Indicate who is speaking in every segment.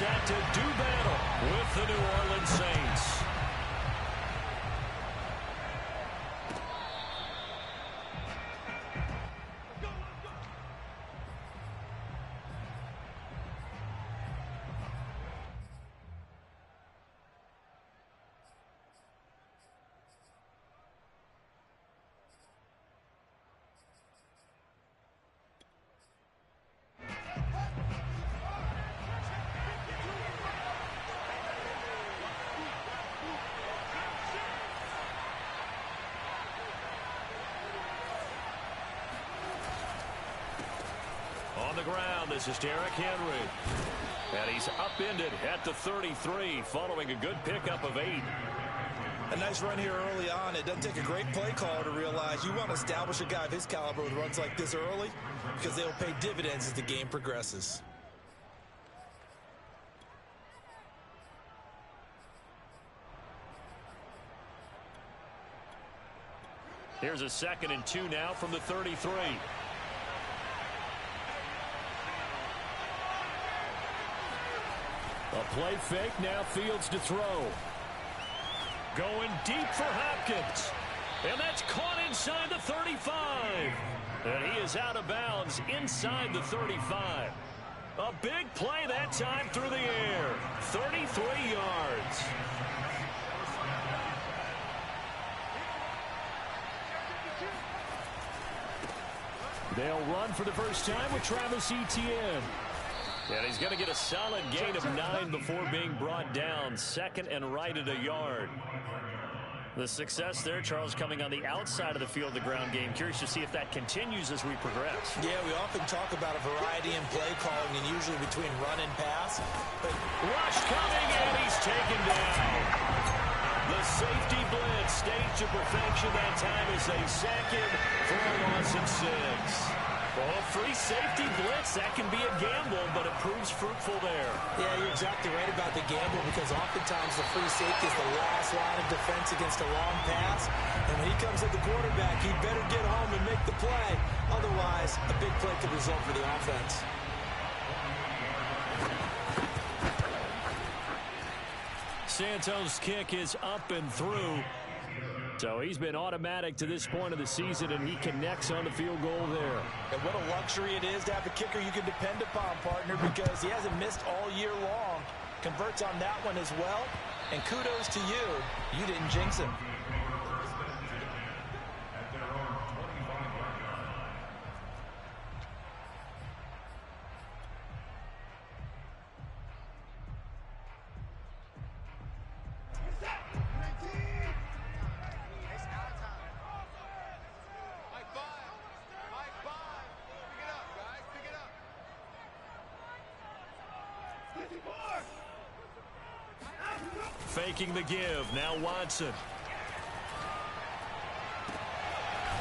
Speaker 1: set to do battle with the New Orleans Saints. On the ground, this is Derrick Henry. And he's upended at the 33 following a good pickup of 8.
Speaker 2: A nice run here early on. It doesn't take a great play caller to realize you want to establish a guy of his caliber with runs like this early because they'll pay dividends as the game progresses.
Speaker 1: Here's a 2nd and 2 now from the 33. A play fake, now Fields to throw. Going deep for Hopkins. And that's caught inside the 35. And he is out of bounds inside the 35. A big play that time through the air. 33 yards. They'll run for the first time with Travis Etienne. And he's going to get a solid gain of 9 before being brought down. 2nd and right at a yard. The success there, Charles, coming on the outside of the field, the ground game. Curious to see if that continues as we progress.
Speaker 2: Yeah, we often talk about a variety in play calling and usually between run and pass. But
Speaker 1: rush coming, and he's taken down. The safety blitz staged to perfection that time is a 2nd for a loss of 6. Well, free safety blitz, that can be a gamble, but it proves fruitful there.
Speaker 2: Yeah, you're exactly right about the gamble because oftentimes the free safety is the last line of defense against a long pass. And when he comes at the quarterback, he better get home and make the play. Otherwise, a big play could result for the offense.
Speaker 1: Santos' kick is up and through. So he's been automatic to this point of the season, and he connects on the field goal there.
Speaker 2: And what a luxury it is to have a kicker you can depend upon, partner, because he hasn't missed all year long. Converts on that one as well. And kudos to you. You didn't jinx him.
Speaker 1: Faking the give. Now Watson.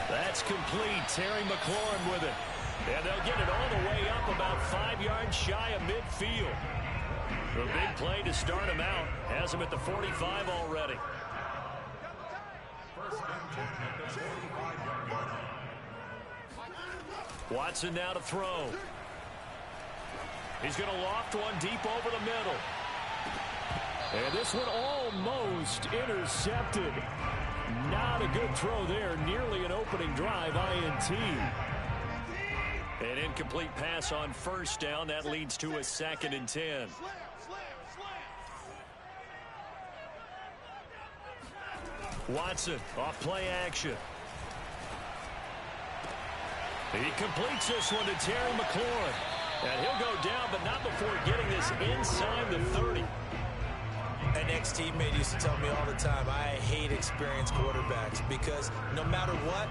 Speaker 1: That's complete. Terry McLaurin with it. And they'll get it all the way up about 5 yards shy of midfield. A big play to start him out. Has him at the 45 already. Watson now to throw. He's going to loft one deep over the middle. And this one almost intercepted. Not a good throw there. Nearly an opening drive, INT. An incomplete pass on first down. That leads to a 2nd and 10. Watson off play action. He completes this one to Terry McLaurin. And he'll go down, but not before getting this inside the 30.
Speaker 2: An ex-teammate used to tell me all the time, I hate experienced quarterbacks because no matter what,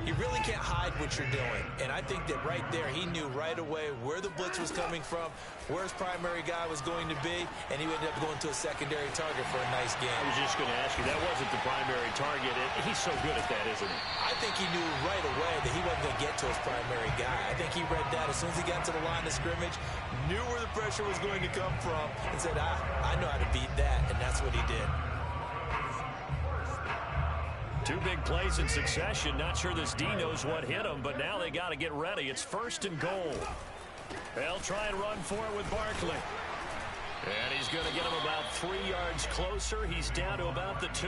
Speaker 2: you really can't hide what you're doing. And I think that right there, he knew right away where the blitz was coming from, where his primary guy was going to be, and he ended up going to a secondary target for a nice game.
Speaker 1: I was just going to ask you, that wasn't the primary target. He's so good at that, isn't he?
Speaker 2: I think he knew right away that he wasn't going to get to his primary guy. I think he read that as soon as he got to the line of scrimmage, knew where the pressure was going to come from, and said, I know how to beat that, and that's what he did.
Speaker 1: 2 big plays in succession. Not sure this D knows what hit him, but now they got to get ready. It's 1st and goal. They'll try and run for it with Barkley. And he's going to get him about 3 yards closer. He's down to about the 2.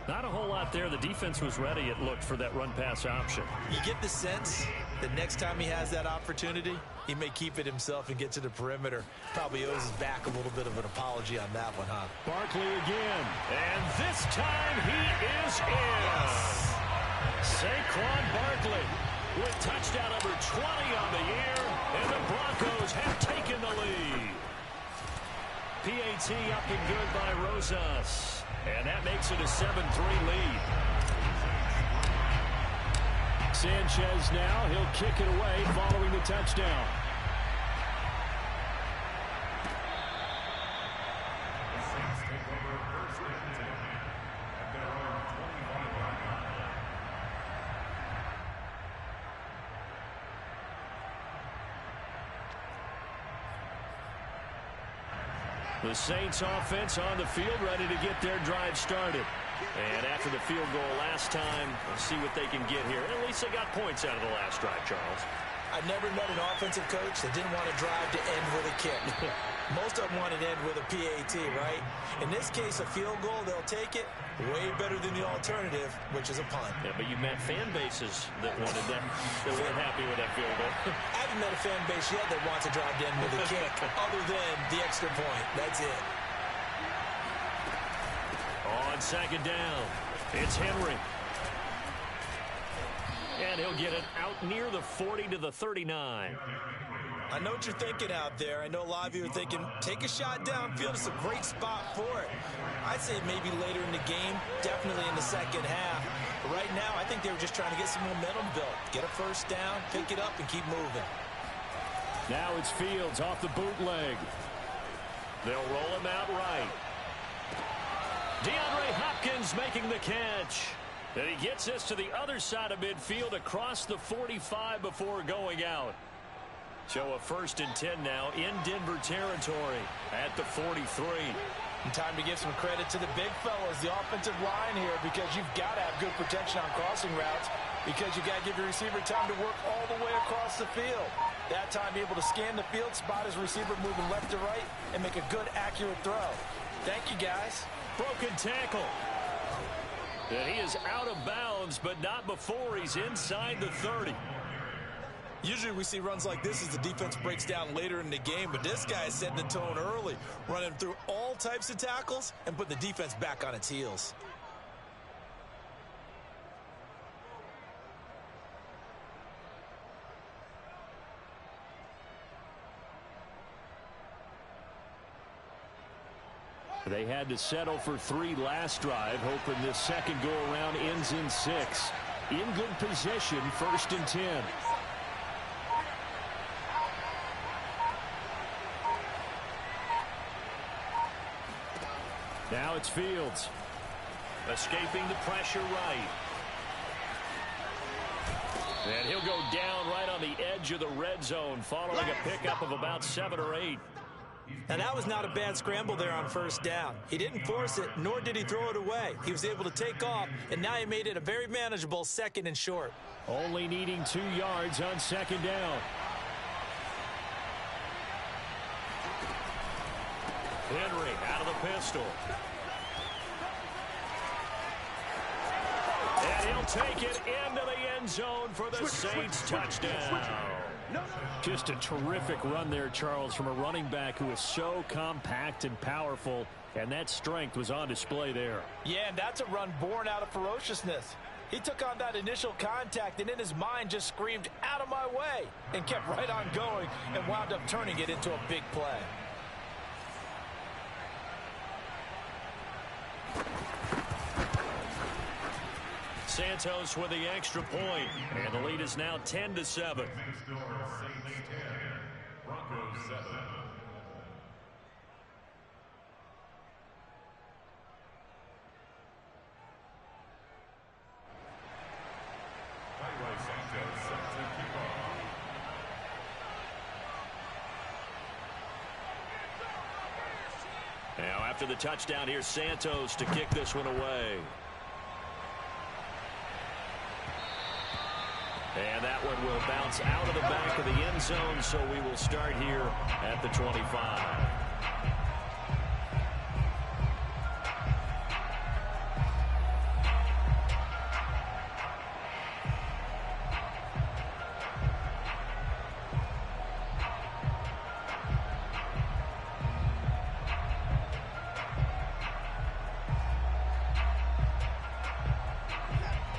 Speaker 1: Not a whole lot there. The defense was ready, it looked, for that run-pass option.
Speaker 2: You get the sense that next time he has that opportunity, he may keep it himself and get to the perimeter. Probably owes his back a little bit of an apology on that one, huh?
Speaker 1: Barkley again. And this time he is in.
Speaker 2: Yes.
Speaker 1: Saquon Barkley with touchdown number 20 on the year. And the Broncos have taken the lead. PAT up and good by Rosas. And that makes it a 7-3 lead. Sanchez now, he'll kick it away following the touchdown. The Saints offense on the field, ready to get their drive started. And after the field goal last time, we'll see what they can get here. At least they got points out of the last drive, Charles.
Speaker 2: I've never met an offensive coach that didn't want to drive to end with a kick. Most of them wanted to end with a PAT, right? In this case, a field goal, they'll take it. Way better than the alternative, which is a punt.
Speaker 1: Yeah, but you met fan bases that wanted that, that weren't happy with that field goal.
Speaker 2: I haven't met a fan base yet that wants to drive to end with a kick, other than the extra point. That's it.
Speaker 1: On second down, it's Henry. And he'll get it out near the 40 to the 39.
Speaker 2: I know what you're thinking out there. I know a lot of you are thinking, take a shot downfield. It's a great spot for it. I'd say maybe later in the game, definitely in the second half. But right now, I think they were just trying to get some momentum built. Get a first down, pick it up, and keep moving.
Speaker 1: Now it's Fields off the bootleg. They'll roll him out right. DeAndre Hopkins making the catch. And he gets this to the other side of midfield across the 45 before going out. So a 1st and 10 now in Denver territory at the 43.
Speaker 2: And time to give some credit to the big fellas, the offensive line here, because you've got to have good protection on crossing routes, because you've got to give your receiver time to work all the way across the field. That time, be able to scan the field, spot his receiver moving left to right, and make a good, accurate throw. Thank you, guys.
Speaker 1: Broken tackle. And he is out of bounds, but not before he's inside the 30.
Speaker 2: Usually we see runs like this as the defense breaks down later in the game, but this guy is setting the tone early, running through all types of tackles and putting the defense back on its heels.
Speaker 1: They had to settle for 3 last drive, hoping this second go-around ends in 6. In good position, 1st and 10. Now it's Fields. Escaping the pressure right. And he'll go down right on the edge of the red zone, following a pickup of about 7 or 8.
Speaker 2: And that was not a bad scramble there on 1st down. He didn't force it, nor did he throw it away. He was able to take off, and now he made it a very manageable 2nd and short.
Speaker 1: Only needing 2 yards on 2nd down. Henry out of the pistol. And he'll take it into the end zone for the Saints touchdown. Just a terrific run there, Charles, from a running back who is so compact and powerful, and that strength was on display there.
Speaker 2: Yeah, and that's a run born out of ferociousness. He took on that initial contact and in his mind just screamed, "Out of my way," and kept right on going and wound up turning it into a big play.
Speaker 1: Santos with the extra point, and the lead is now 10-7.
Speaker 3: Broncos 7. Santos set to kick off.
Speaker 1: Now after the touchdown, here's Santos to kick this one away. And that one will bounce out of the back of the end zone, so we will start here at the 25.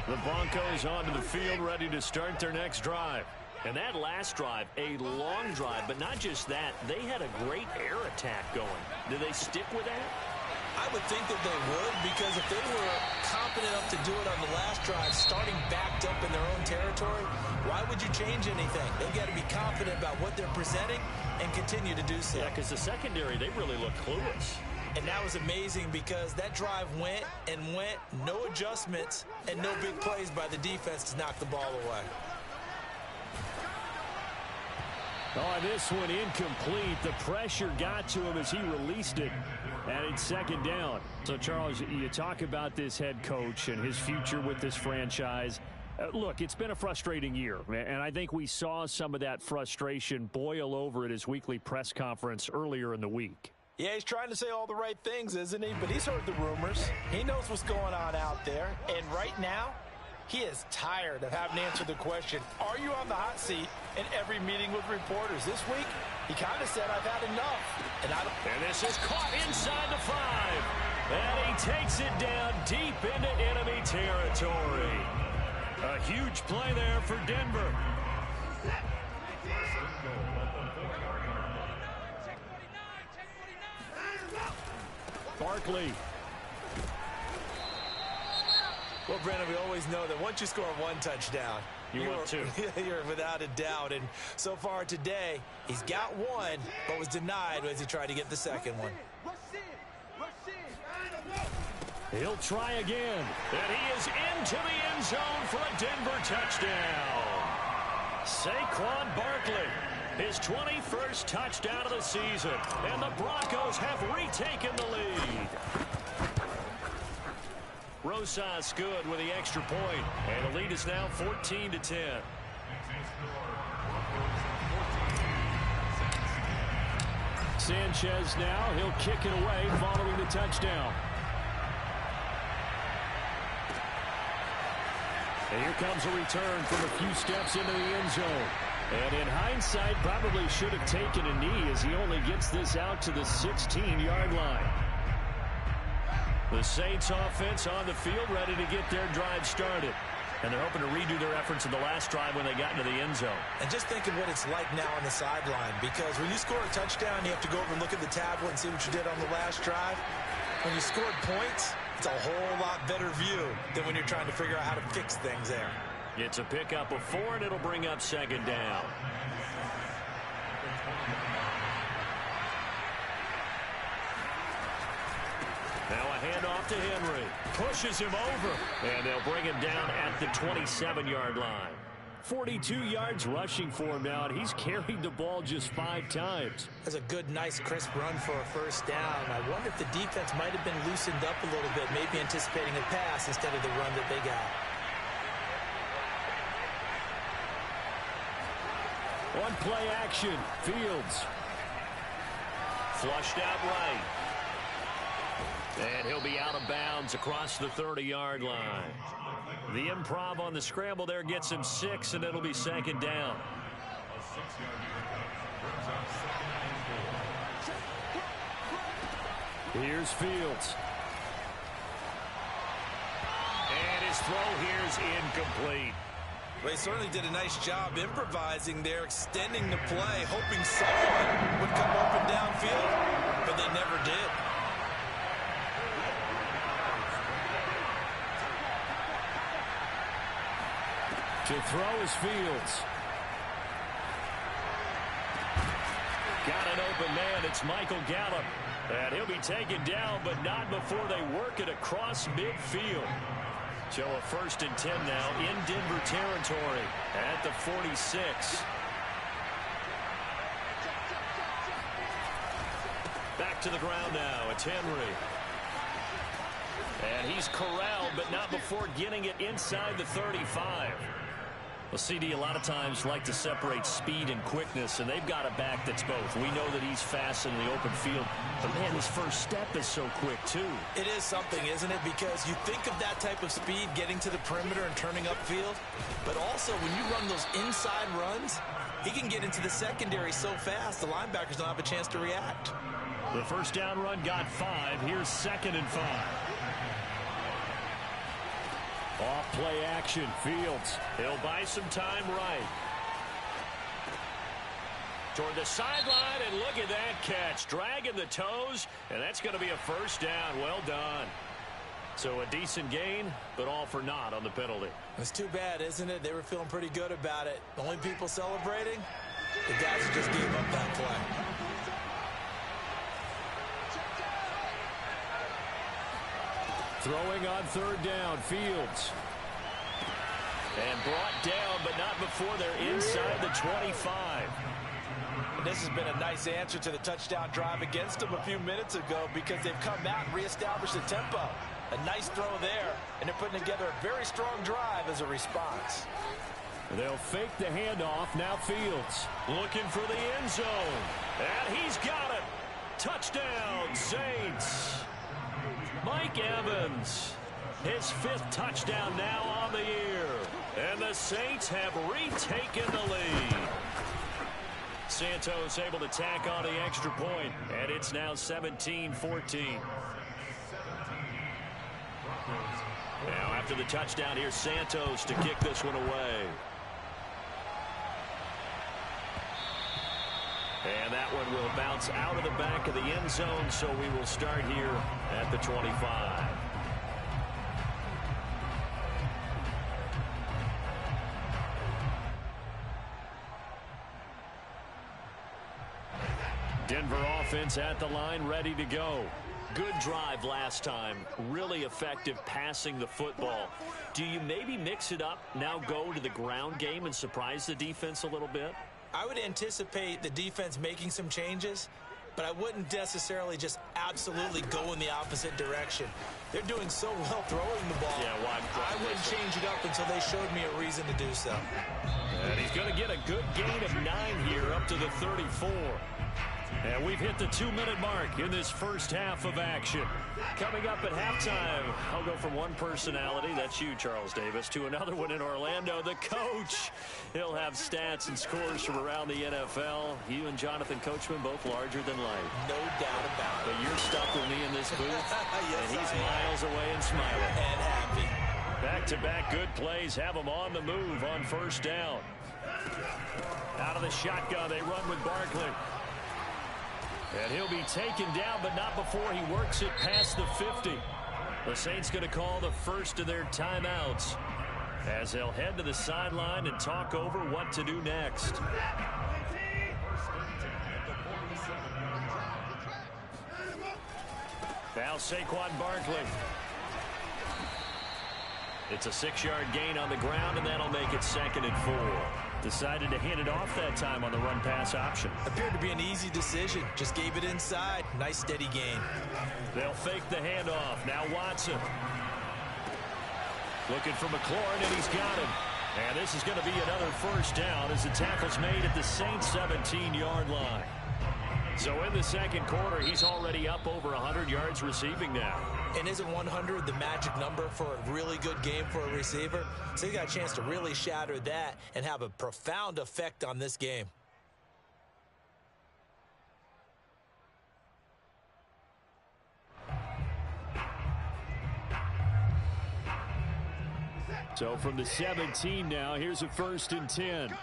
Speaker 1: The Broncos onto the field, ready to start their next drive. And that last drive, a long drive, but not just that. They had a great air attack going. Do they stick with that?
Speaker 2: I would think that they would, because if they were confident enough to do it on the last drive, starting backed up in their own territory, why would you change anything? They've got to be confident about what they're presenting and continue to do so.
Speaker 1: Yeah, because the secondary, they really look clueless.
Speaker 2: And that was amazing because that drive went and went, no adjustments, and no big plays by the defense to knock the ball away.
Speaker 1: Oh, this one incomplete. The pressure got to him as he released it. And it's second down. So, Charles, you talk about this head coach and his future with this franchise. Look, it's been a frustrating year, and I think we saw some of that frustration boil over at his weekly press conference earlier in the week.
Speaker 4: Yeah, he's trying to say all the right things, isn't he? But he's heard the rumors. He knows what's going on out there. And right now, he is tired of having to answer the question, are you on the hot seat in every meeting with reporters? This week, he kind of said, I've had enough.
Speaker 1: And this is caught inside the 5. And he takes it down deep into enemy territory. A huge play there for Denver. Barkley.
Speaker 2: Well, Brandon, we always know that once you score one touchdown,
Speaker 1: you're
Speaker 2: without a doubt. And so far today, he's got one, but was denied as he tried to get the second one.
Speaker 1: He'll try again. And he is into the end zone for a Denver touchdown. Saquon Barkley, his 21st touchdown of the season. And the Broncos have retaken the lead. Rosas good with the extra point. And the lead is now 14-10. Sanchez now. He'll kick it away following the touchdown. And here comes a return from a few steps into the end zone. And in hindsight, probably should have taken a knee as he only gets this out to the 16-yard line. The Saints offense on the field, ready to get their drive started. And they're hoping to redo their efforts in the last drive when they got into the end zone.
Speaker 2: And just think of what it's like now on the sideline, because when you score a touchdown, you have to go over and look at the tablet and see what you did on the last drive. When you scored points, it's a whole lot better view than when you're trying to figure out how to fix things there.
Speaker 1: It's a pickup of 4, and it'll bring up second down. Now a handoff to Henry. Pushes him over. And they'll bring him down at the 27-yard line. 42 yards rushing for him now, and he's carried the ball just 5 times.
Speaker 2: That's a good, nice, crisp run for a first down. I wonder if the defense might have been loosened up a little bit, maybe anticipating a pass instead of the run that they got.
Speaker 1: On play action, Fields. Flushed out right. And he'll be out of bounds across the 30-yard line. The improv on the scramble there gets him 6, and it'll be second down. Here's Fields. And his throw here's incomplete.
Speaker 2: Well, he certainly did a nice job improvising there, extending the play, hoping someone would come open downfield, but they never did.
Speaker 1: To throw is Fields. Got an open man. It's Michael Gallup. And he'll be taken down, but not before they work it across midfield. So a 1st and 10 now in Denver territory at the 46. Back to the ground now. It's Henry. And he's corralled, but not before getting it inside the 35. Well, CD a lot of times like to separate speed and quickness, and they've got a back that's both. We know that he's fast in the open field, but man, his first step is so quick too.
Speaker 2: It is something, isn't it? Because you think of that type of speed getting to the perimeter and turning upfield, but also when you run those inside runs, he can get into the secondary so fast the linebackers don't have a chance to react.
Speaker 1: The first down run got 5. Here's 2nd and 5. Off play action. Fields. He'll buy some time right. Toward the sideline, and look at that catch. Dragging the toes, and that's going to be a first down. Well done. So a decent gain, but all for naught on the penalty.
Speaker 2: It's too bad, isn't it? They were feeling pretty good about it. The only people celebrating, the guys who just gave up that play.
Speaker 1: Throwing on 3rd down, Fields. And brought down, but not before they're inside the 25.
Speaker 4: And this has been a nice answer to the touchdown drive against them a few minutes ago because they've come out and reestablished the tempo. A nice throw there, and they're putting together a very strong drive as a response.
Speaker 1: They'll fake the handoff. Now Fields looking for the end zone. And he's got it. Touchdown, Saints. Mike Evans, his 5th touchdown now on the year. And the Saints have retaken the lead. Santos able to tack on the extra point, and it's now 17-14. Now after the touchdown, here's Santos to kick this one away. And that one will bounce out of the back of the end zone, so we will start here at the 25. Denver offense at the line, ready to go. Good drive last time. Really effective passing the football. Do you maybe mix it up, now go to the ground game and surprise the defense a little bit?
Speaker 2: I would anticipate the defense making some changes, but I wouldn't necessarily just absolutely go in the opposite direction. They're doing so well throwing the ball.
Speaker 1: Yeah,
Speaker 2: I wouldn't change it up until they showed me a reason to do so.
Speaker 1: And he's going to get a good gain of 9 here up to the 34. And we've hit the 2-minute mark in this first half of action. Coming up at halftime, I'll go from one personality, that's you, Charles Davis, to another one in Orlando, the coach. He'll have stats and scores from around the NFL. You and Jonathan Coachman both larger than life.
Speaker 2: No doubt about it.
Speaker 1: But you're stuck with me in this booth,
Speaker 2: yes,
Speaker 1: and he's miles away and smiling.
Speaker 2: And happy.
Speaker 1: Back-to-back good plays have him on the move on first down. Out of the shotgun, they run with Barkley. And he'll be taken down, but not before he works it past the 50. The Saints going to call the first of their timeouts as they'll head to the sideline and talk over what to do next. Now Saquon Barkley. It's a 6-yard gain on the ground, and that'll make it 2nd and 4. Decided to hand it off that time on the run-pass option.
Speaker 2: Appeared to be an easy decision. Just gave it inside. Nice, steady gain.
Speaker 1: They'll fake the handoff. Now Watson. Looking for McLaurin, and he's got him. And this is going to be another first down as the tackle's made at the Saints' 17-yard line. So in the second quarter, he's already up over 100 yards receiving now.
Speaker 2: And isn't 100 the magic number for a really good game for a receiver? So he got a chance to really shatter that and have a profound effect on this game.
Speaker 1: So from the 17 now, here's a 1st and 10.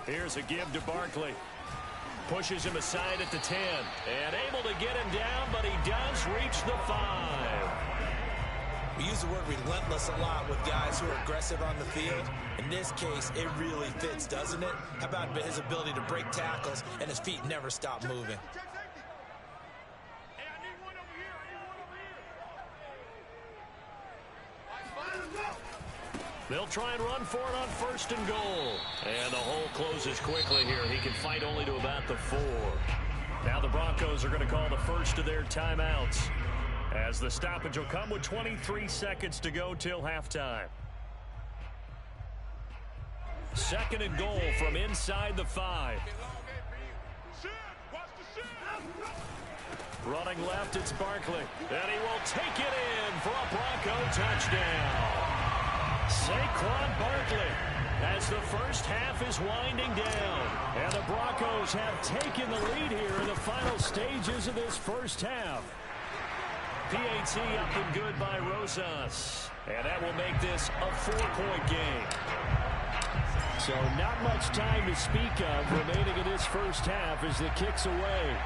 Speaker 1: Here's a give to Barkley. Pushes him aside at the 10. And able to get him down, but he does reach the 5.
Speaker 2: We use the word relentless a lot with guys who are aggressive on the field. In this case, it really fits, doesn't it? How about his ability to break tackles and his feet never stop moving?
Speaker 1: They'll try and run for it on 1st and goal. And the hole closes quickly here. He can fight only to about the 4. Now the Broncos are going to call the first of their timeouts, as the stoppage will come with 23 seconds to go till halftime. Second and goal from inside the 5. Running left, it's Barkley. And he will take it in for a Bronco touchdown. Saquon Barkley, as the first half is winding down. And the Broncos have taken the lead here in the final stages of this first half. PAT up and good by Rosas. And that will make this a 4-point game. So not much time to speak of remaining in this first half as the kick's away.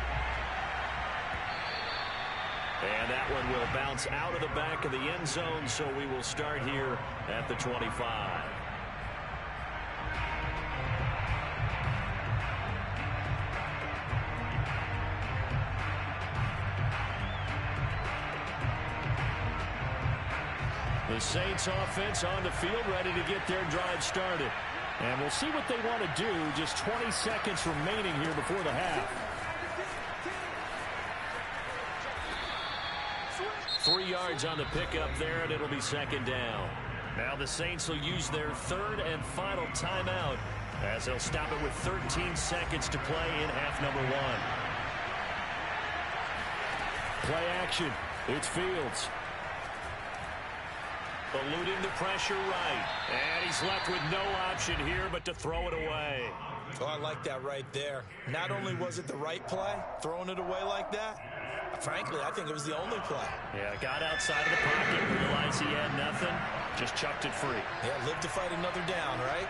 Speaker 1: And that one will bounce out of the back of the end zone, so we will start here at the 25. The Saints offense on the field ready to get their drive started. And we'll see what they want to do. Just 20 seconds remaining here before the half. 3 yards on the pickup there, and it'll be second down. Now the Saints will use their third and final timeout as they'll stop it with 13 seconds to play in half number 1. Play action. It's Fields. Eluding the pressure right. And he's left with no option here but to throw it away.
Speaker 2: Oh, I like that right there. Not only was it the right play, throwing it away like that, frankly, I think it was the only play.
Speaker 1: Yeah, got outside of the pocket, realized he had nothing, just chucked it free.
Speaker 2: Yeah, live to fight another down, right?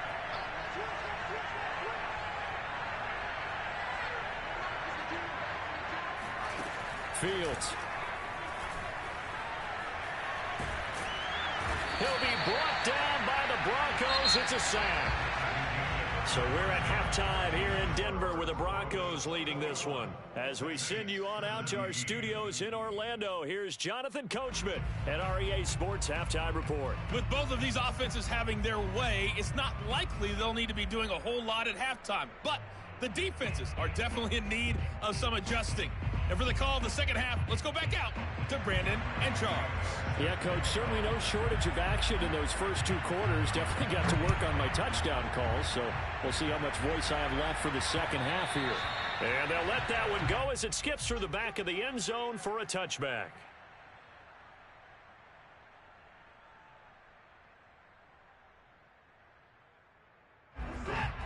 Speaker 1: Fields. He'll be brought down by the Broncos. It's a sack. So we're at halftime here in Denver with the Broncos leading this one. As we send you on out to our studios in Orlando, here's Jonathan Coachman at REA Sports Halftime Report.
Speaker 5: With both of these offenses having their way, it's not likely they'll need to be doing a whole lot at halftime. But the defenses are definitely in need of some adjusting. And for the call of the second half, let's go back out to Brandon and Charles.
Speaker 1: Yeah, Coach, certainly no shortage of action in those first 2 quarters. Definitely got to work on my touchdown calls, so we'll see how much voice I have left for the second half here. And they'll let that one go as it skips through the back of the end zone for a touchback.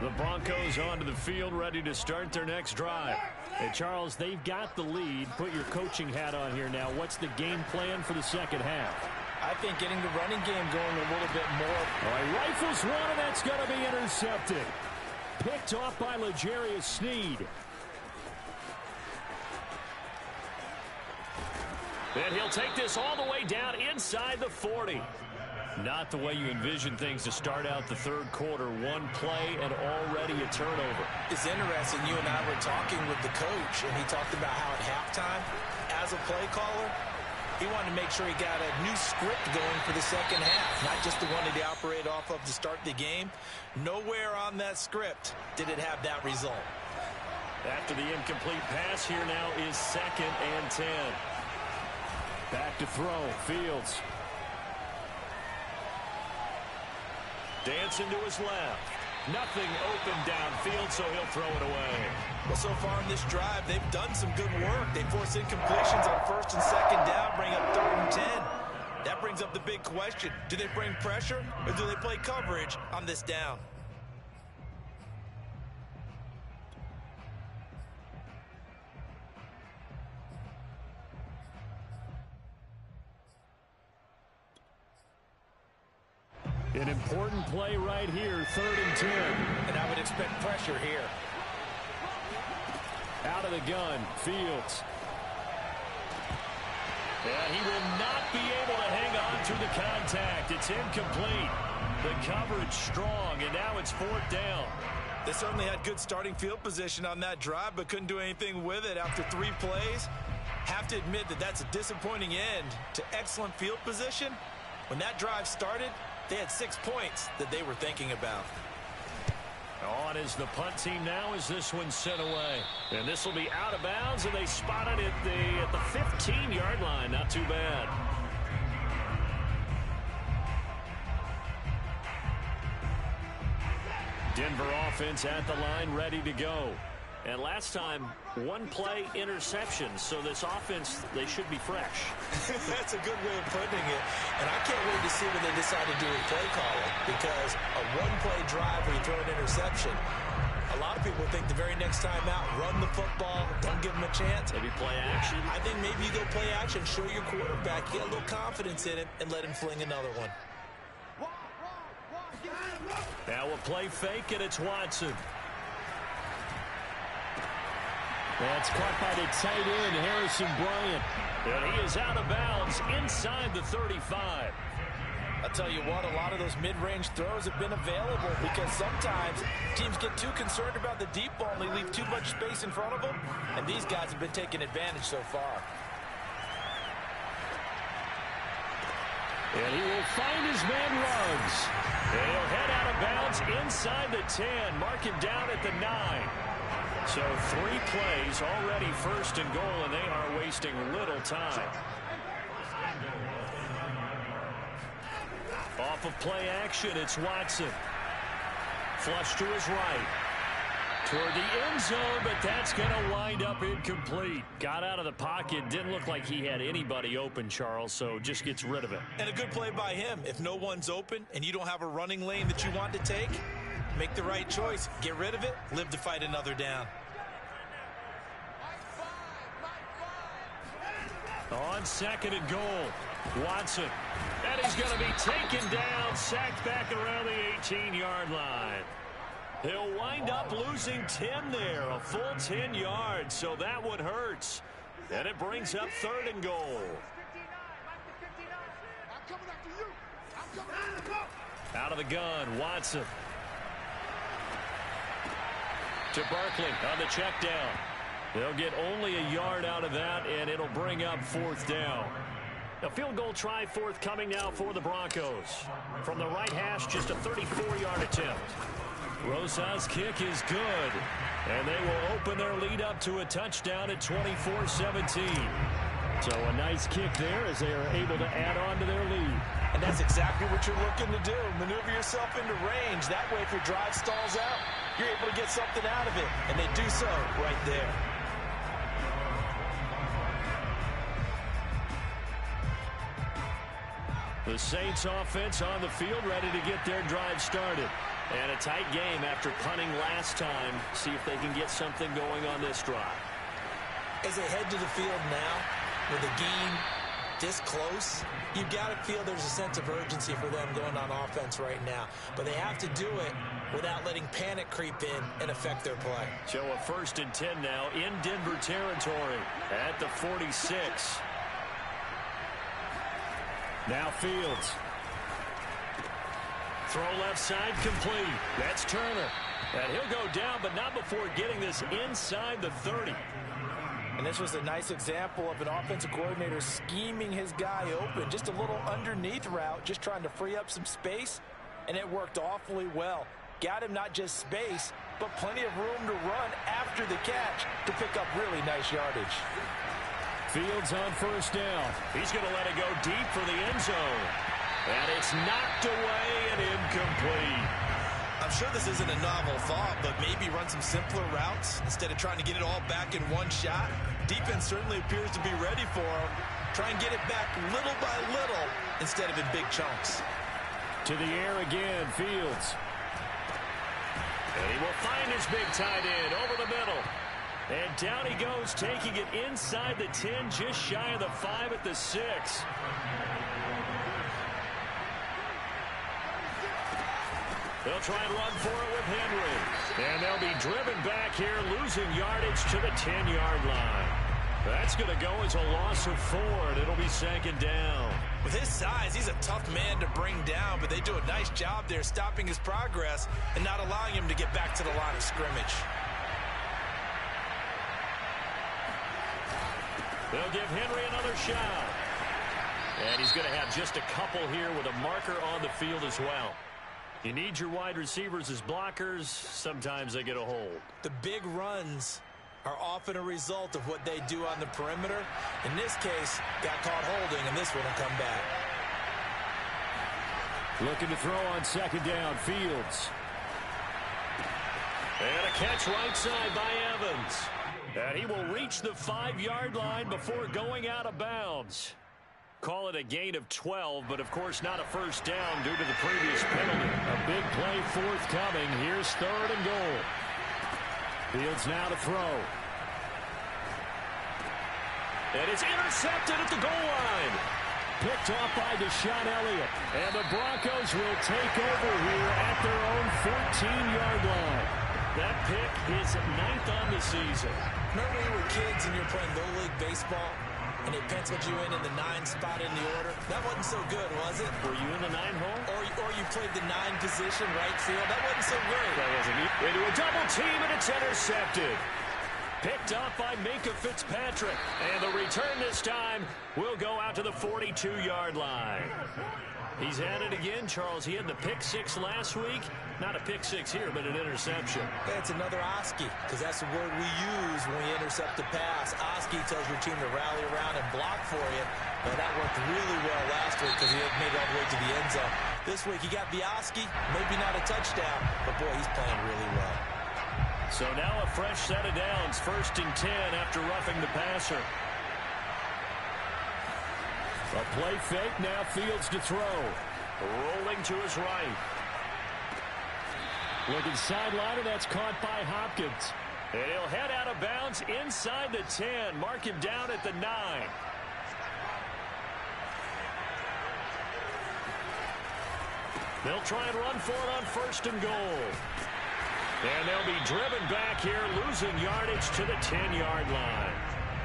Speaker 1: The Broncos onto the field, ready to start their next drive. Hey, Charles, they've got the lead. Put your coaching hat on here now. What's the game plan for the second half?
Speaker 4: I think getting the running game going a little bit more.
Speaker 1: All right, rifles one, and that's going to be intercepted. Picked off by L'Jarius Sneed. And he'll take this all the way down inside the 40. Not the way you envision things to start out the third quarter. One play and already a turnover.
Speaker 2: It's interesting. You and I were talking with the coach, and he talked about how at halftime, as a play caller, he wanted to make sure he got a new script going for the second half, not just the one that he operated off of to start the game. Nowhere on that script did it have that result.
Speaker 1: After the incomplete pass, here now is 2nd and 10. Back to throw. Fields. Dancing to his left. Nothing open downfield, so he'll throw it away.
Speaker 2: Well, so far in this drive, they've done some good work. They forced incompletions on 1st and 2nd down, bring up 3rd and 10. That brings up the big question. Do they bring pressure, or do they play coverage on this down?
Speaker 1: An important play right here, 3rd and 10.
Speaker 2: And I would expect pressure here.
Speaker 1: Out of the gun, Fields. And he will not be able to hang on through the contact. It's incomplete. The coverage strong, and now it's 4th down.
Speaker 2: They certainly had good starting field position on that drive, but couldn't do anything with it after 3 plays. Have to admit that that's a disappointing end to excellent field position. When that drive started, they had 6 points that they were thinking about.
Speaker 1: On is the punt team now as this one's sent away. And this will be out of bounds, and they spotted it at the 15-yard line. Not too bad. Denver offense at the line, ready to go. And last time, one play interception. So this offense, they should be fresh.
Speaker 2: That's a good way of putting it. And I can't wait to see what they decide to do with play calling. Because a one-play drive where you throw an interception, a lot of people think the very next time out, run the football, don't give them a chance.
Speaker 1: Maybe play action?
Speaker 2: I think maybe you go play action, show your quarterback, get a little confidence in it, and let him fling another one.
Speaker 1: Now a play fake, and it's Watson. That's caught by the tight end, Harrison Bryant. And he is out of bounds inside the 35.
Speaker 4: I'll tell you what, a lot of those mid-range throws have been available because sometimes teams get too concerned about the deep ball and they leave too much space in front of them, and these guys have been taking advantage so far.
Speaker 1: And he will find his man Ruggs. And he'll head out of bounds inside the 10. Mark him down at the 9. So 3 plays already first and goal, and they are wasting little time. Off of play action, it's Watson. Flush to his right. Toward the end zone, but that's going to wind up incomplete. Got out of the pocket. Didn't look like he had anybody open, Charles, so just gets rid of it.
Speaker 2: And a good play by him. If no one's open and you don't have a running lane that you want to take, make the right choice. Get rid of it. Live to fight another down.
Speaker 1: On second and goal, Watson. And he's going to be taken down, sacked back around the 18-yard line. He'll wind up losing 10 there, a full 10 yards, so that one hurts. And it brings up third and goal. Out of the gun, Watson. To Barkley on the check down. They'll get only a yard out of that, and it'll bring up fourth down. A field goal try forthcoming now for the Broncos. From the right hash, just a 34-yard attempt. Rosa's kick is good, and they will open their lead up to a touchdown at 24-17. So a nice kick there as they are able to add on to their lead.
Speaker 4: And that's exactly what you're looking to do. Maneuver yourself into range. That way, if your drive stalls out, you're able to get something out of it. And they do so right there.
Speaker 1: The Saints offense on the field, ready to get their drive started. And a tight game after punting last time. See if they can get something going on this drive.
Speaker 2: As they head to the field now, with a game this close, you've got to feel there's a sense of urgency for them going on offense right now. But they have to do it without letting panic creep in and affect their play.
Speaker 1: So a 1st and 10 now in Denver territory at the 46. Now Fields. Throw left side complete. That's Turner. And he'll go down, but not before getting this inside the 30.
Speaker 4: And this was a nice example of an offensive coordinator scheming his guy open. Just a little underneath route, just trying to free up some space, and it worked awfully well. Got him not just space, but plenty of room to run after the catch to pick up really nice yardage.
Speaker 1: Fields on 1st down. He's going to let it go deep for the end zone. And it's knocked away and incomplete.
Speaker 2: I'm sure this isn't a novel thought, but maybe run some simpler routes instead of trying to get it all back in one shot. Defense certainly appears to be ready for him. Try and get it back little by little instead of in big chunks.
Speaker 1: To the air again, Fields. And he will find his big tight end over the middle. And down he goes, taking it inside the 10, just shy of the 5 at the 6. They'll try and run for it with Henry. And they'll be driven back here, losing yardage to the 10-yard line. That's going to go as a loss of 4, and it'll be 2nd down.
Speaker 2: With his size, he's a tough man to bring down, but they do a nice job there stopping his progress and not allowing him to get back to the line of scrimmage.
Speaker 1: They'll give Henry another shot. And he's going to have just a couple here with a marker on the field as well. You need your wide receivers as blockers. Sometimes they get a hold.
Speaker 2: The big runs are often a result of what they do on the perimeter. In this case, got caught holding, and this one will come back.
Speaker 1: Looking to throw on 2nd down, Fields. And a catch right side by Evans. And he will reach the 5-yard line before going out of bounds. Call it a gain of 12, but of course not a first down due to the previous penalty. A big play forthcoming. Here's 3rd and goal. Fields now to throw. And it's intercepted at the goal line. Picked off by Deshaun Elliott. And the Broncos will take over here at their own 14-yard line. That pick is 9th on the season.
Speaker 2: Remember when you were kids and you were playing Little League Baseball and they penciled you in the 9 spot in the order? That wasn't so good, was it?
Speaker 1: Were you in the 9 hole?
Speaker 2: Or you played the 9 position, right field? That wasn't so great.
Speaker 1: That wasn't it. Into a double team, and it's intercepted. Picked off by Minkah Fitzpatrick. And the return this time will go out to the 42-yard line. He's at it again, Charles. He had the pick 6 last week. Not a pick 6 here, but an interception.
Speaker 2: That's another Oski, because that's the word we use when we intercept a pass. Oski tells your team to rally around and block for you. But that worked really well last week because he had made it all the way to the end zone. This week he got the Oski, maybe not a touchdown, but boy, he's playing really well.
Speaker 1: So now a fresh set of downs, 1st and 10 after roughing the passer. A play fake, now Fields to throw. Rolling to his right. Looking sideline, that's caught by Hopkins. And he'll head out of bounds inside the 10. Mark him down at the 9. They'll try and run for it on 1st and goal. And they'll be driven back here, losing yardage to the 10-yard line.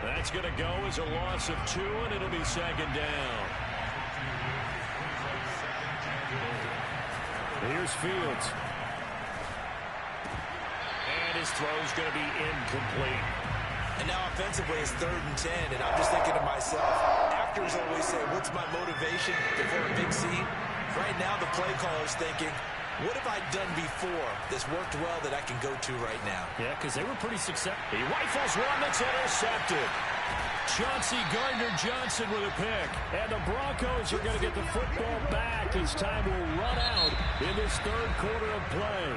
Speaker 1: That's going to go as a loss of 2, and it'll be 2nd down. Here's Fields. And his throw's going to be incomplete.
Speaker 2: And now offensively it's 3rd and 10, and I'm just thinking to myself, actors always say, what's my motivation before a big scene? Right now the play caller's thinking, what have I done before that's worked well that I can go to right now?
Speaker 1: Yeah, because they were pretty successful. He rifles one that's intercepted. Chauncey Gardner-Johnson with a pick. And the Broncos are going to get the football back as time will run out in this 3rd quarter of play.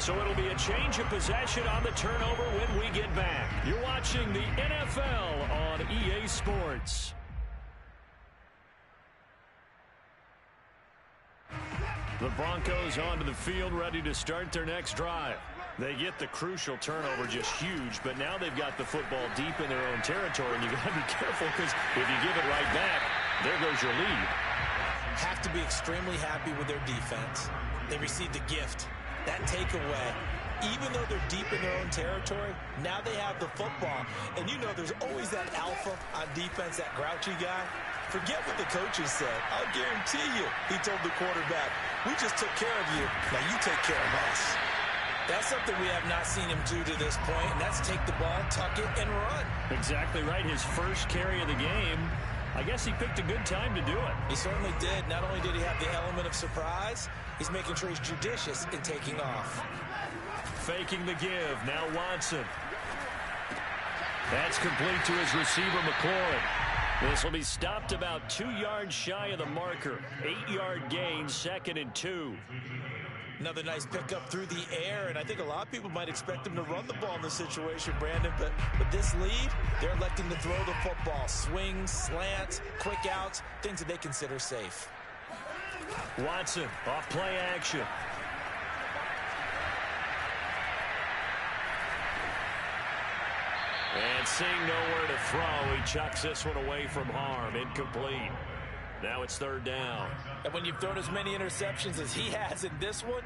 Speaker 1: So it'll be a change of possession on the turnover when we get back. You're watching the NFL on EA Sports. The Broncos onto the field, ready to start their next drive. They get the crucial turnover, just huge, but now they've got the football deep in their own territory, and you got to be careful because if you give it right back, there goes your lead.
Speaker 2: Have to be extremely happy with their defense. They received a gift. That takeaway, even though they're deep in their own territory, now they have the football. And you know there's always that alpha on defense, that grouchy guy. Forget what the coaches said. I'll guarantee you, he told the quarterback, we just took care of you. Now you take care of us. That's something we have not seen him do to this point, and that's take the ball, tuck it, and run.
Speaker 1: Exactly right. His first carry of the game, I guess he picked a good time to do it.
Speaker 2: He certainly did. Not only did he have the element of surprise, he's making sure he's judicious in taking off.
Speaker 1: Faking the give. Now Watson. That's complete to his receiver, McLaurin. This will be stopped about 2 yards shy of the marker. 8-yard gain, 2nd and 2.
Speaker 2: Another nice pickup through the air, and I think a lot of people might expect him to run the ball in this situation, Brandon, but with this lead, they're electing to throw the football. Swings, slants, quick outs, things that they consider safe.
Speaker 1: Watson, off play action. And seeing nowhere to throw, he chucks this one away from harm. Incomplete. Now it's 3rd down.
Speaker 4: And when you've thrown as many interceptions as he has in this one,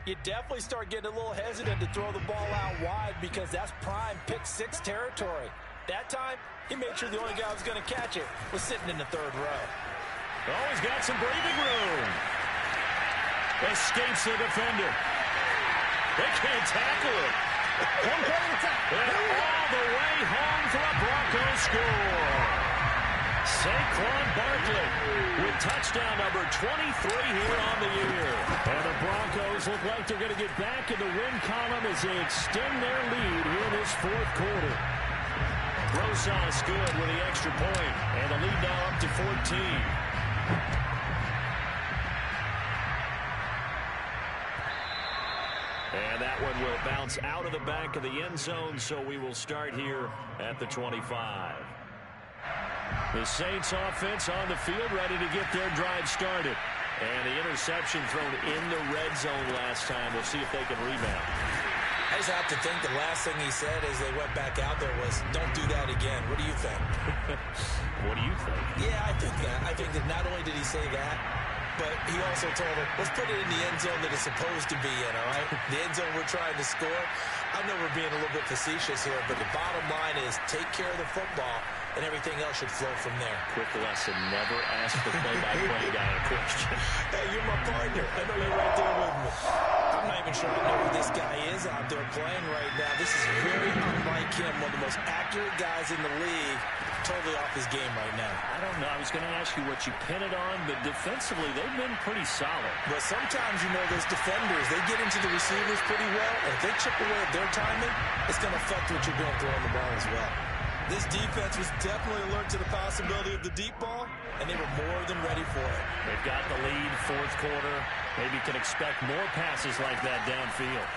Speaker 4: you definitely start getting a little hesitant to throw the ball out wide because that's prime pick 6 territory. That time, he made sure the only guy who was going to catch it was sitting in the 3rd row.
Speaker 1: Oh, he's got some breathing room. Escapes the defender. They can't tackle it. And all the way home for a Broncos score. Saquon Barkley with touchdown number 23 here on the year. And the Broncos look like they're going to get back in the win column as they extend their lead here in this 4th quarter. Rosas good with the extra point, and the lead now up to 14. And that that one will bounce out of the back of the end zone, so we will start here at the 25. The Saints offense on the field, ready to get their drive started. And the interception thrown in the red zone last time. We'll see if they can rebound.
Speaker 2: I just have to think the last thing he said as they went back out there was, don't do that again. What do you think?
Speaker 1: What do you think?
Speaker 2: Yeah, I think that. I think that not only did he say that, but he also told him, let's put it in the end zone that it's supposed to be in, all right? The end zone we're trying to score. I know we're being a little bit facetious here, but the bottom line is take care of the football, and everything else should flow from there.
Speaker 1: Quick lesson, never ask the play-by-play guy a question.
Speaker 2: Hey, you're my partner. I know you're right there with me. I'm not even sure I know who this guy is out there playing right now. This is very unlike him, one of the most accurate guys in the league. Totally off his game right now.
Speaker 1: I don't know. I was going to ask you what you pin it on, but defensively, they've been pretty solid.
Speaker 2: But sometimes, you know, those defenders, they get into the receivers pretty well, and if they chip away at their timing, it's going to affect what you're doing throwing the ball as well. This defense was definitely alert to the possibility of the deep ball, and they were more than ready for it.
Speaker 1: They've got the lead, fourth quarter. Maybe can expect more passes like that downfield.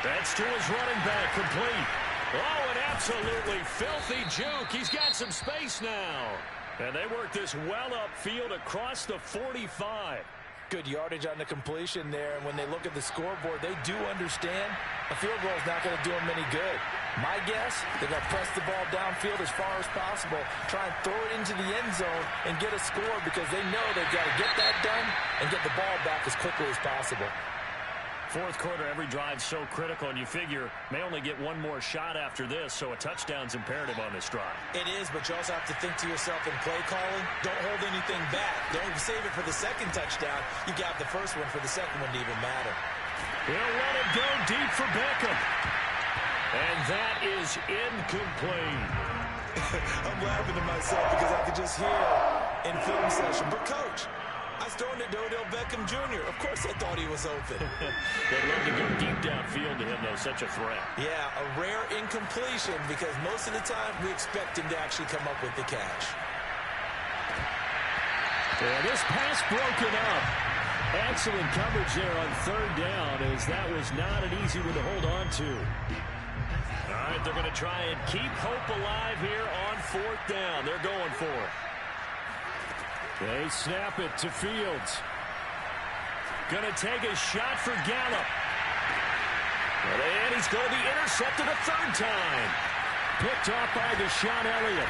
Speaker 1: That's to his running back, complete. Oh, an absolutely filthy juke. He's got some space now. And they work this well upfield across the 45.
Speaker 4: Good yardage on the completion there, and when they look at the scoreboard, they do understand a field goal is not going to do them any good. My guess, they're going to press the ball downfield as far as possible, try and throw it into the end zone and get a score because they know they've got to get that done and get the ball back as quickly as possible.
Speaker 1: Fourth quarter, every drive so critical, and you figure may only get one more shot after this, so a touchdown's imperative on this drive.
Speaker 2: It is, but you also have to think to yourself in play calling, don't hold anything back. Don't save it for the second touchdown. You got the first one for the second one to even matter.
Speaker 1: He'll let it go deep for Beckham. And that is incomplete.
Speaker 2: I'm laughing to myself because I could just hear in film session, but Coach, I was throwing it to Odell Beckham Jr. Of course I thought he was open.
Speaker 1: They'd love to go deep downfield to him, though. Such a threat.
Speaker 2: Yeah, a rare incompletion because most of the time we expect him to actually come up with the catch.
Speaker 1: Yeah, this pass broken up. Excellent coverage there on third down, as that was not an easy one to hold on to. All right, they're going to try and keep hope alive here on fourth down. They're going for it. They snap it to Fields. Going to take a shot for Gallup. And he's going to be intercepted a third time. Picked off by Deshaun Elliott.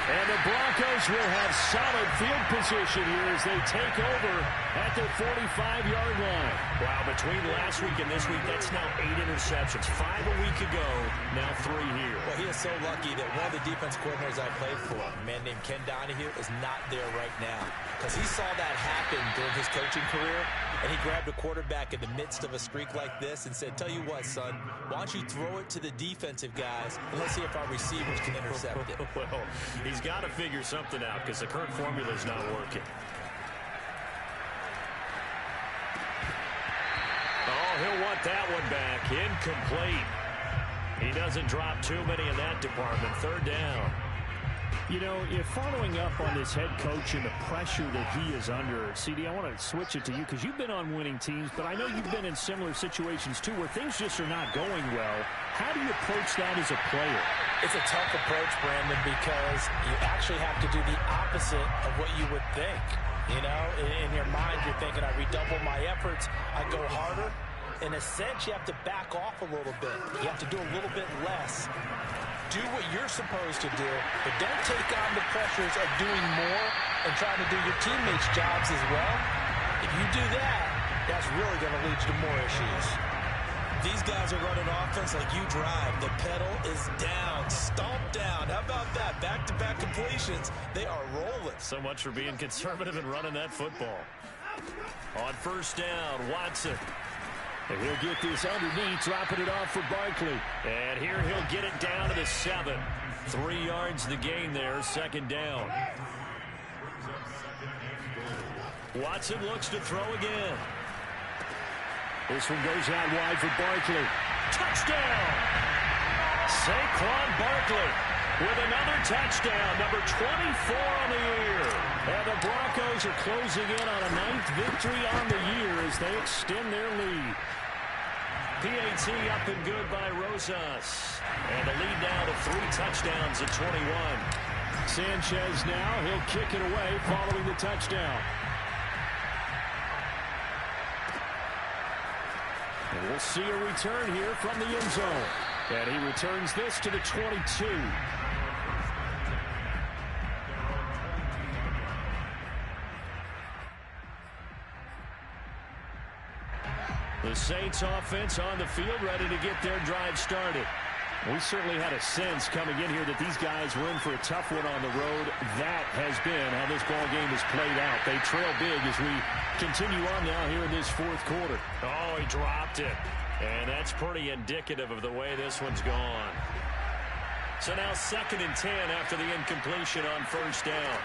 Speaker 1: And the Broncos will have solid field position here as they take over at their 45-yard line. Wow, between last week and this week, that's now 8 interceptions. 5 a week ago, now 3 here.
Speaker 2: Well, he is so lucky that one of the defense coordinators I played for, a man named Ken Donahue, is not there right now. Because he saw that happen during his coaching career, and he grabbed a quarterback in the midst of a streak like this and said, tell you what, son, why don't you throw it to the defensive guys, and let's see if our receivers can intercept it.
Speaker 1: Well, he's got to figure something out because the current formula is not working. Oh, he'll want that one back. Incomplete. He doesn't drop too many in that department. Third down.
Speaker 6: You know, if following up on this head coach and the pressure that he is under, CD, I want to switch it to you because you've been on winning teams, but I know you've been in similar situations too where things just are not going well. How do you approach that as a player?
Speaker 4: It's a tough approach, Brandon, because you actually have to do the opposite of what you would think. You know, in your mind, you're thinking, I redouble my efforts, I go harder. In a sense, you have to back off a little bit. You have to do a little bit less. Do what you're supposed to do, but don't take on the pressures of doing more and trying to do your teammates' jobs as well. If you do that, that's really going to lead to more issues.
Speaker 2: These guys are running offense like you drive. The pedal is down, stomp down. How about that? Back-to-back completions. They are rolling.
Speaker 1: So much for being conservative and running that football. On first down, Watson.
Speaker 6: And he'll get this underneath, dropping it off for Barkley.
Speaker 1: And here he'll get it down to the 7. 3 yards the gain there, second down. Watson looks to throw again.
Speaker 6: This one goes out wide for Barkley.
Speaker 1: Touchdown! Saquon Barkley. with another touchdown, number 24 on the year. And the Broncos are closing in on a 9th victory on the year as they extend their lead. PAT up and good by Rosas. And the lead now to 3 touchdowns at 21.
Speaker 6: Sanchez now, he'll kick it away following the touchdown. And we'll see a return here from the end zone. And he returns this to the 22. The Saints offense on the field, ready to get their drive started. We certainly had a sense coming in here that these guys were in for a tough one on the road. That has been how this ball game has played out. They trail big as we continue on now here in this fourth quarter.
Speaker 1: Oh, he dropped it. And that's pretty indicative of the way this one's gone. So now 2nd and 10 after the incompletion on first down.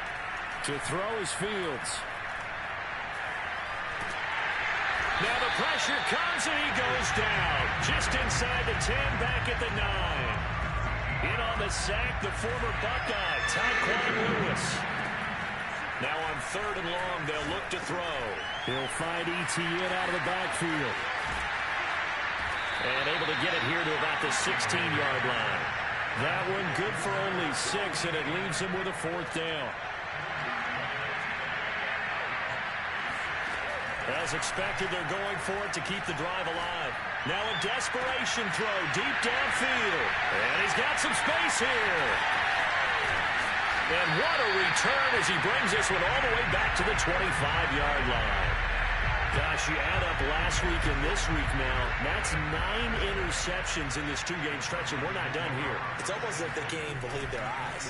Speaker 6: To throw is Fields.
Speaker 1: Now the pressure comes and he goes down. Just inside the 10, back at the 9. In on the sack, the former Buckeye, Tyquan Lewis. Now on 3rd and long, they'll look to throw.
Speaker 6: He'll find ETN out of the backfield.
Speaker 1: And able to get it here to about the 16-yard line. That one good for only 6, and it leaves him with a 4th down. As expected, they're going for it to keep the drive alive. Now a desperation throw deep downfield. And he's got some space here. And what a return as he brings this one all the way back to the 25-yard line. Gosh, you add up last week and this week now, that's 9 interceptions in this 2-game stretch, and we're not done here.
Speaker 2: It's almost like they can't even believe their eyes.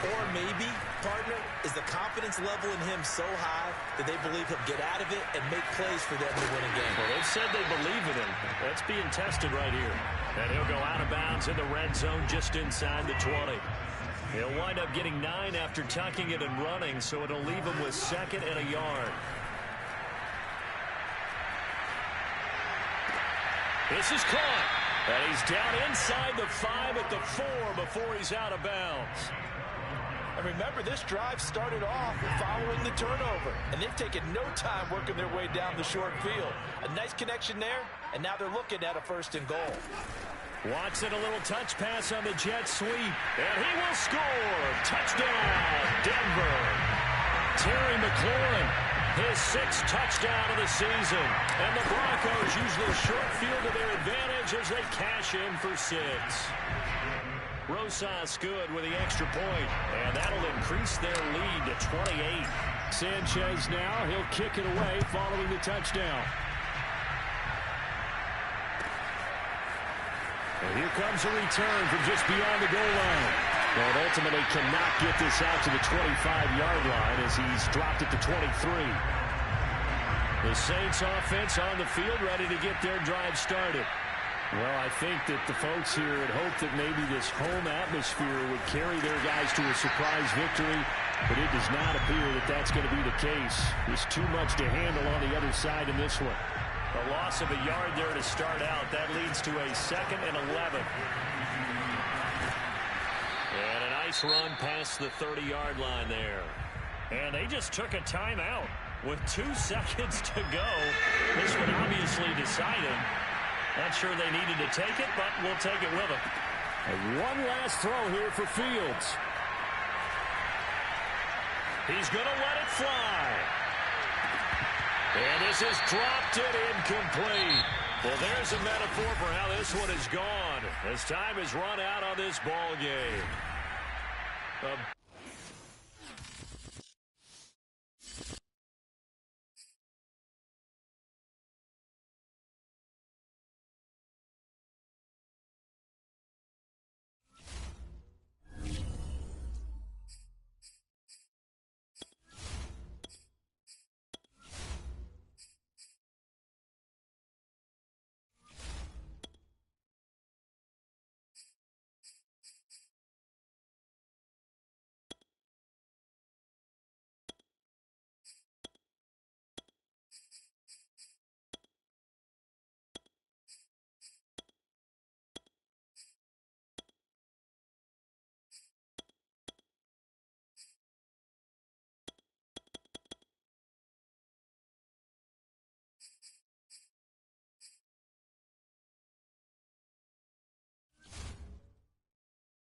Speaker 2: Or maybe, partner, is the confidence level in him so high that they believe he'll get out of it and make plays for them to win a game.
Speaker 1: Well, they've said they believe in him. That's being tested right here. And he'll go out of bounds in the red zone just inside the 20. He'll wind up getting 9 after tucking it and running, so it'll leave him with 2nd and a yard. This is caught. And he's down inside the 5 at the 4 before he's out of bounds.
Speaker 4: And remember, this drive started off following the turnover. And they've taken no time working their way down the short field. A nice connection there, and now they're looking at a 1st and goal.
Speaker 1: Watson, a little touch pass on the jet sweep. And he will score. Touchdown, Denver. Terry McLaurin, his 6th touchdown of the season. And the Broncos use the short field to their advantage as they cash in for 6. Rosas good with the extra point, and that'll increase their lead to 28.
Speaker 6: Sanchez now, he'll kick it away following the touchdown. And here comes a return from just beyond the goal line. But ultimately cannot get this out to the 25-yard line as he's dropped it to 23.
Speaker 1: The Saints offense on the field ready to get their drive started.
Speaker 6: Well, I think that the folks here had hoped that maybe this home atmosphere would carry their guys to a surprise victory, but it does not appear that that's going to be the case. There's too much to handle on the other side in this one.
Speaker 1: A loss of a yard there to start out. That leads to a 2nd and 11. And a nice run past the 30-yard line there. And they just took a timeout with 2 seconds to go. This one obviously decided. Not sure they needed to take it, but we'll take it with them.
Speaker 6: And one last throw here for Fields.
Speaker 1: He's going to let it fly. And this is dropped it incomplete. Well, there's a metaphor for how this one is gone as time has run out on this ball game. A